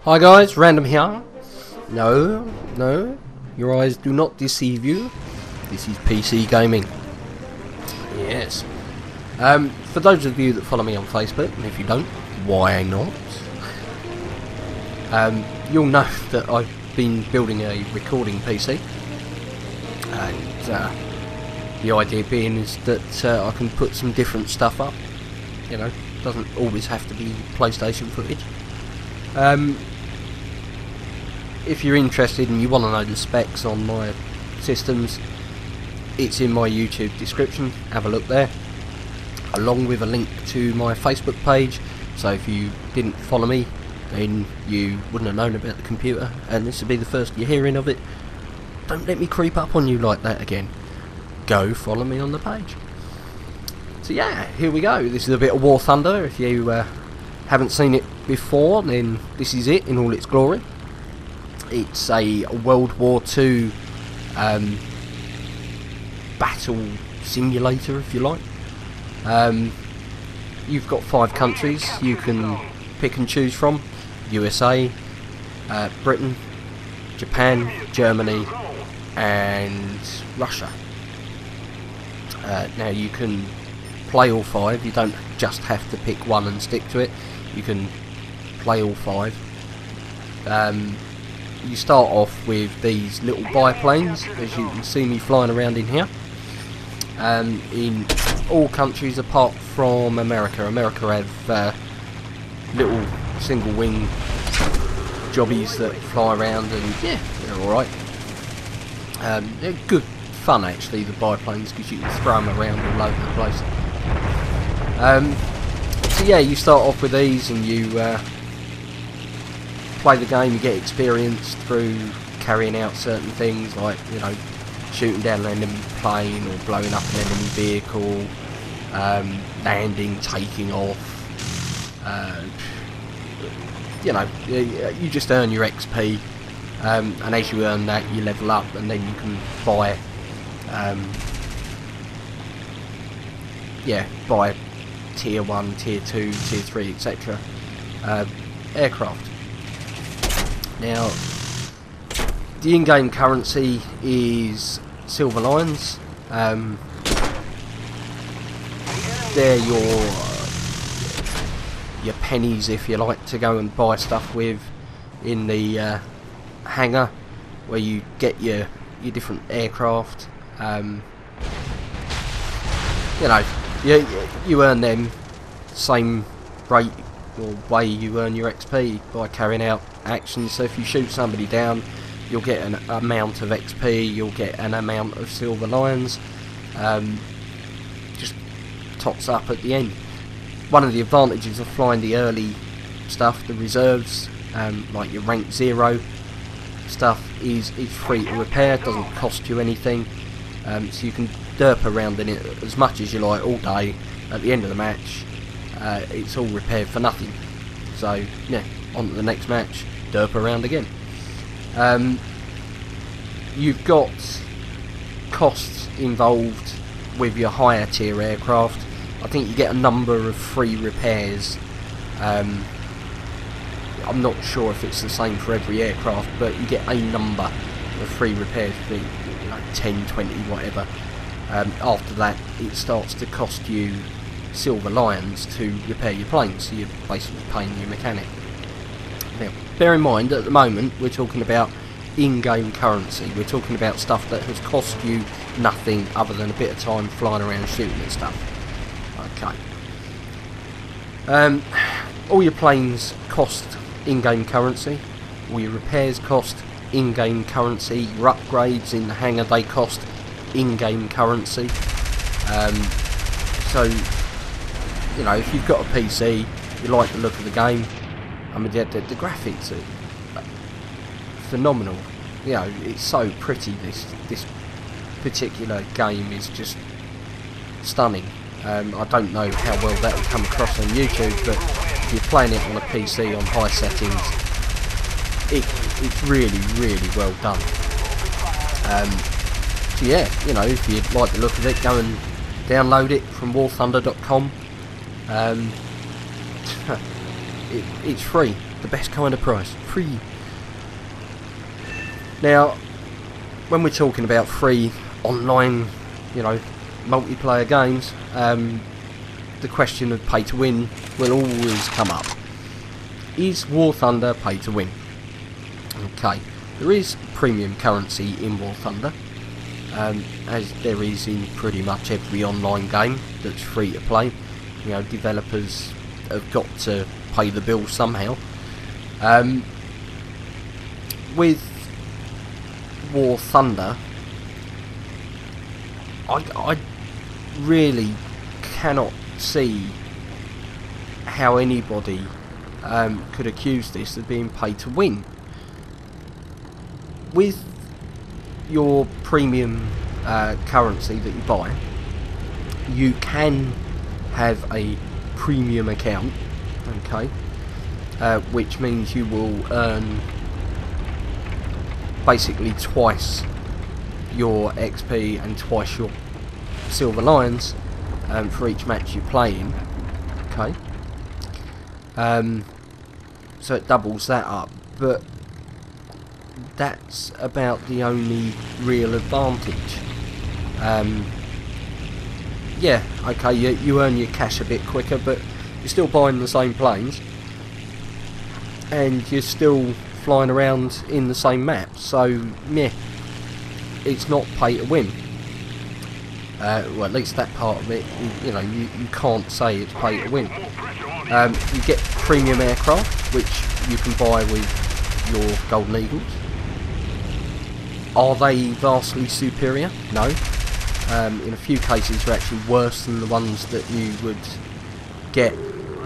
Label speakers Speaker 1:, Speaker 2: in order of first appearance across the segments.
Speaker 1: Hi guys, Random here. No, your eyes do not deceive you. This is PC gaming. Yes. For those of you that follow me on Facebook, and if you don't, why not? You'll know that I've been building a recording PC, and the idea being is that I can put some different stuff up. You know, doesn't always have to be PlayStation footage. If you're interested and you want to know the specs on my systems, it's in my YouTube description. Have a look there, along with a link to my Facebook page. So if you didn't follow me, then you wouldn't have known about the computer, and this would be the first you're hearing of it. Don't let me creep up on you like that again. Go follow me on the page. So yeah, here we go. This is a bit of War Thunder. If you haven't seen it before, then this is it in all its glory. It's a World War II battle simulator, if you like. You've got 5 countries you can pick and choose from: USA, Britain, Japan, Germany, and Russia. Now you can play all 5. You don't just have to pick one and stick to it. You can play all 5. You start off with these little biplanes, as you can see me flying around in here. In all countries apart from America. America have little single wing jobbies that fly around, and yeah, they're alright. They're good fun actually, the biplanes, because you can throw them around all over the place. So yeah, you start off with these and you play the game. You get experience through carrying out certain things, like, you know, shooting down an enemy plane or blowing up an enemy vehicle, landing, taking off. You know, you just earn your XP, and as you earn that, you level up, and then you can buy, buy tier 1, tier 2, tier 3, etc. aircraft. Now, the in-game currency is silver lions. They're your pennies, if you like, to go and buy stuff with in the hangar, where you get your different aircraft. You know, you earn them same rate or way you earn your XP by carrying out actions. So if you shoot somebody down, you'll get an amount of XP, you'll get an amount of silver lions. Just tops up at the end. One of the advantages of flying the early stuff, the reserves, like your rank 0 stuff, is it's free to repair, doesn't cost you anything. So you can derp around in it as much as you like all day. At the end of the match, it's all repaired for nothing. So yeah, on to the next match, derp around again. You've got costs involved with your higher tier aircraft. I think you get a number of free repairs. I'm not sure if it's the same for every aircraft, but you get a number of free repairs, like 10, 20, whatever. After that, it starts to cost you silver lions to repair your planes, so you're basically paying your mechanic. Now, bear in mind, at the moment, we're talking about in-game currency. We're talking about stuff that has cost you nothing other than a bit of time flying around shooting and stuff. Okay. All your planes cost in-game currency. All your repairs cost in-game currency. Your upgrades in the hangar, they cost in-game currency. So, you know, if you've got a PC, you like the look of the game, I mean, the graphics are phenomenal. You know, it's so pretty. This particular game is just stunning. I don't know how well that will come across on YouTube, but if you're playing it on a PC on high settings, it's really, really well done. So yeah, you know, if you like the look of it, go and download it from warthunder.com. It's free. the best kind of price, free. Now, when we're talking about free online, you know, multiplayer games, the question of pay to win will always come up. Is War Thunder pay to win? Okay, there is premium currency in War Thunder, as there is in pretty much every online game that's free to play. You know, developers have got to pay the bill somehow. With War Thunder, I really cannot see how anybody could accuse this of being pay to win. With your premium currency that you buy, you can have a premium account, okay, which means you will earn basically twice your XP and twice your silver lions for each match you play in, okay. So it doubles that up, but that's about the only real advantage. Yeah, okay, you earn your cash a bit quicker, but you're still buying the same planes, and you're still flying around in the same map, so yeah, it's not pay to win. Well, at least that part of it, you know, you can't say it's pay to win. You get premium aircraft, which you can buy with your Golden Eagles. Are they vastly superior? No. In a few cases they're actually worse than the ones that you would get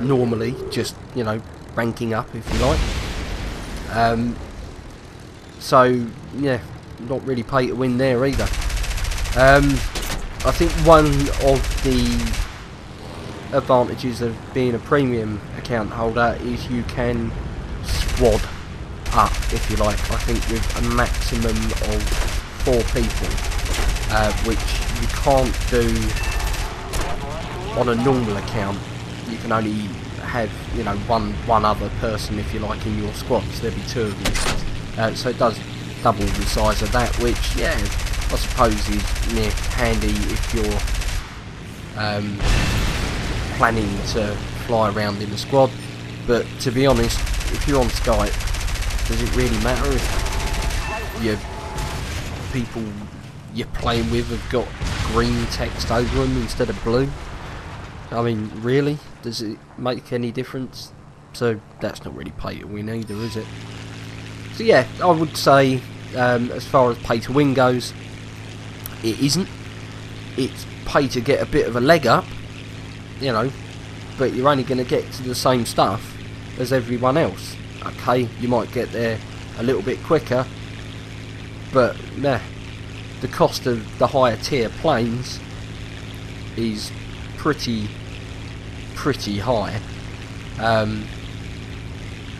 Speaker 1: normally, just, you know, ranking up if you like. So yeah, not really pay to win there either. I think one of the advantages of being a premium account holder is you can squad up, if you like. I think with a maximum of 4 people, which you can't do on a normal account. You can only have, you know, one other person, if you like, in your squads. There'll be 2 of you, so it does double the size of that, which, yeah, I suppose is handy if you're planning to fly around in a squad. But to be honest, if you're on Skype, does it really matter if your people you're playing with have got green text over them instead of blue? I mean, really? Does it make any difference? So that's not really pay to win either, is it? So yeah, I would say, as far as pay to win goes, it isn't. It's pay to get a bit of a leg up, you know, but you're only going to get to the same stuff as everyone else. Okay, you might get there a little bit quicker, but nah, the cost of the higher tier planes is pretty high.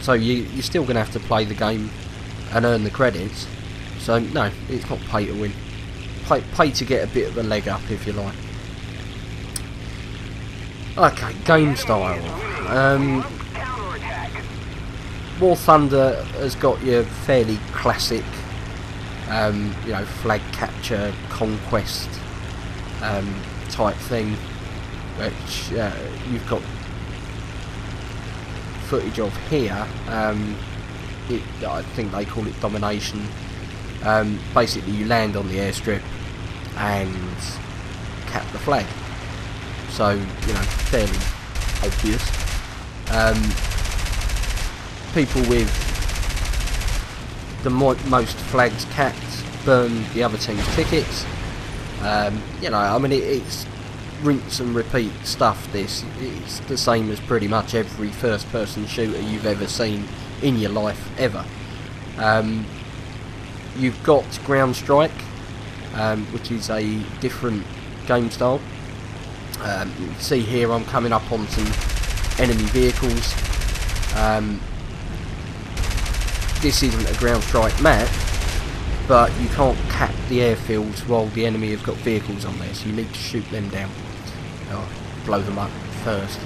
Speaker 1: So you're still going to have to play the game and earn the credits. So no, it's not pay to win. Pay to get a bit of a leg up, if you like. Okay, game style. War Thunder has got your fairly classic, you know, flag capture, conquest type thing, which you've got footage of here. I think they call it domination. Basically, you land on the airstrip and cap the flag. So, you know, fairly obvious. People with the most flags capped burn the other team's tickets. You know, I mean, it's rinse and repeat stuff. It's the same as pretty much every first-person shooter you've ever seen in your life ever. You've got ground strike, which is a different game style. You can see here I'm coming up on some enemy vehicles. This isn't a ground strike map, but you can't cap the airfields while the enemy have got vehicles on there, so you need to shoot them down or blow them up first.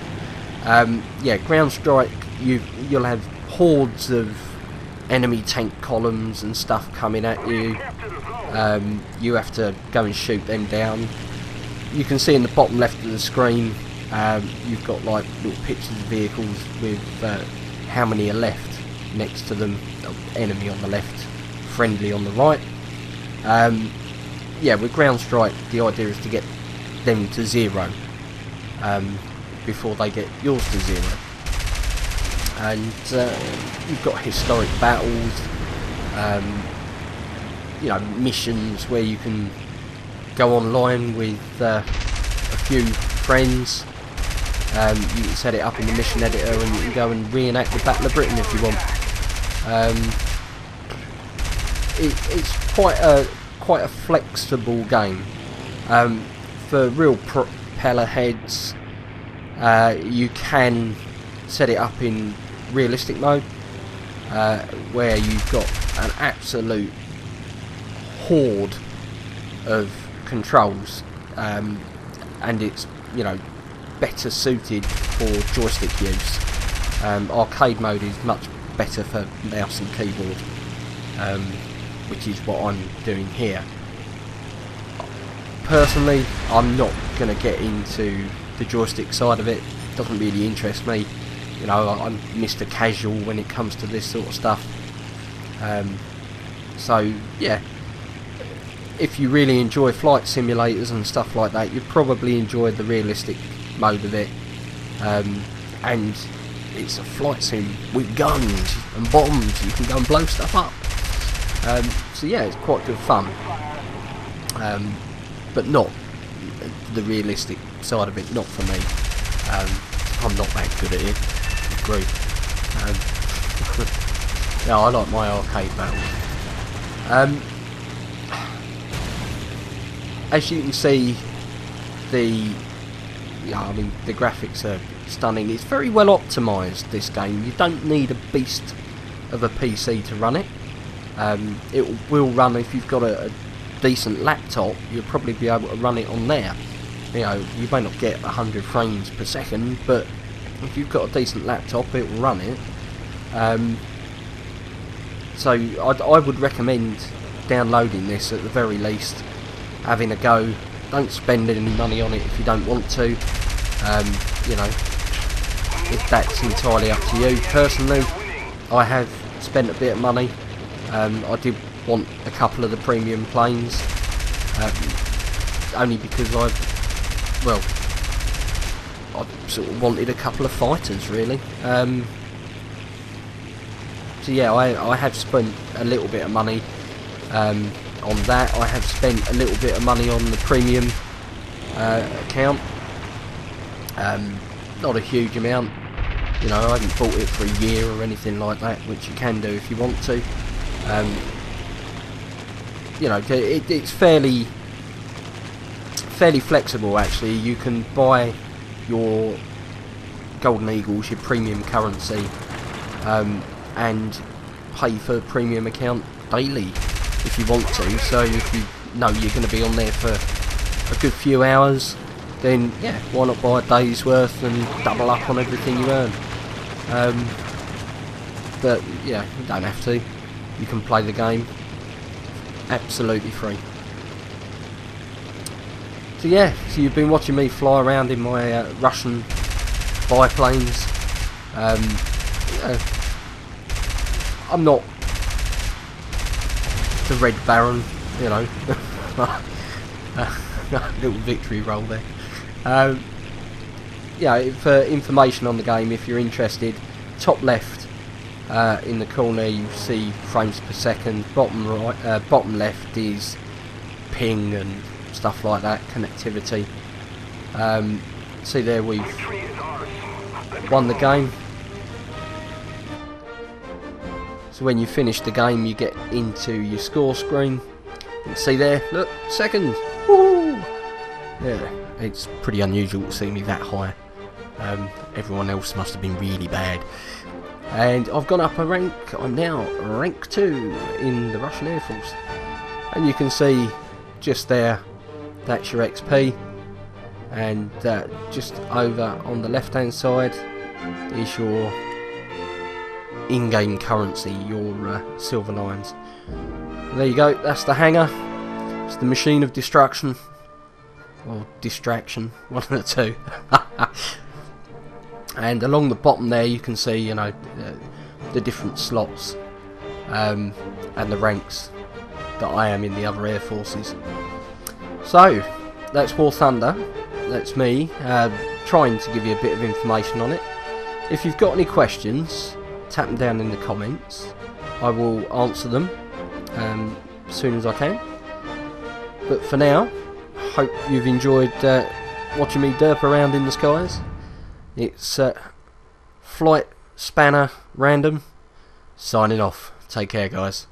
Speaker 1: Yeah, ground strike, you'll have hordes of enemy tank columns and stuff coming at you. You have to go and shoot them down. You can see in the bottom left of the screen, you've got like little pictures of vehicles with how many are left next to them. Enemy on the left, friendly on the right. Yeah, with ground strike, the idea is to get them to 0 before they get yours to 0. And you've got historic battles, you know, missions where you can go online with a few friends. You can set it up in the mission editor and you can go and reenact the Battle of Britain if you want. It's quite a flexible game. For real propeller heads, you can set it up in realistic mode, where you've got an absolute horde of controls, and it's, you know, better suited for joystick use. Arcade mode is much better for mouse and keyboard, which is what I'm doing here. Personally, I'm not going to get into the joystick side of it. It doesn't really interest me. You know, I'm Mr. Casual when it comes to this sort of stuff. So yeah, if you really enjoy flight simulators and stuff like that, you'd probably enjoy the realistic mode of it. And it's a flight sim with guns and bombs. You can go and blow stuff up. So yeah, it's quite good fun. But not the realistic side of it, not for me. I'm not that good at it. I agree. Yeah, I like my arcade battles. As you can see, the graphics are stunning. It's very well optimised, this game. You don't need a beast of a PC to run it. It will run if you've got a decent laptop. You'll probably be able to run it on there. You know, you may not get 100 frames per second, but if you've got a decent laptop, it will run it. So I would recommend downloading this at the very least, having a go. Don't spend any money on it if you don't want to. You know, if that's entirely up to you. Personally, I have spent a bit of money. I did want a couple of the premium planes, only because I sort of wanted a couple of fighters, really. So yeah, I have spent a little bit of money on that. I have spent a little bit of money on the premium account. Not a huge amount. You know, I haven't bought it for a year or anything like that, which you can do if you want to. You know, it's fairly flexible actually. You can buy your Golden Eagles, your premium currency, and pay for the premium account daily if you want to. So if you know you're going to be on there for a good few hours, then yeah, why not buy a day's worth and double up on everything you earn. But yeah, you don't have to. You can play the game absolutely free. So yeah, so you've been watching me fly around in my Russian biplanes. I'm not the Red Baron, you know. Little victory roll there. Yeah, for information on the game, if you're interested, top left in the corner you see frames per second. Bottom right, bottom left is ping and stuff like that, connectivity. See there, we've won the game. So when you finish the game, you get into your score screen. You can see there, look, second. Woo! Yeah, it's pretty unusual to see me that high. Everyone else must have been really bad. And I've gone up a rank. I'm now rank 2 in the Russian Air Force. And you can see just there, that's your XP. And just over on the left hand side is your in-game currency, your silver lions. There you go, that's the hangar. It's the machine of destruction. Or distraction, one of the two. And along the bottom there you can see, you know, the different slots and the ranks that I am in the other air forces. So that's War Thunder. That's me trying to give you a bit of information on it. If you've got any questions, tap them down in the comments. I will answer them as soon as I can. But for now, hope you've enjoyed watching me derp around in the skies. It's Flight Spanner Random signing off. Take care, guys.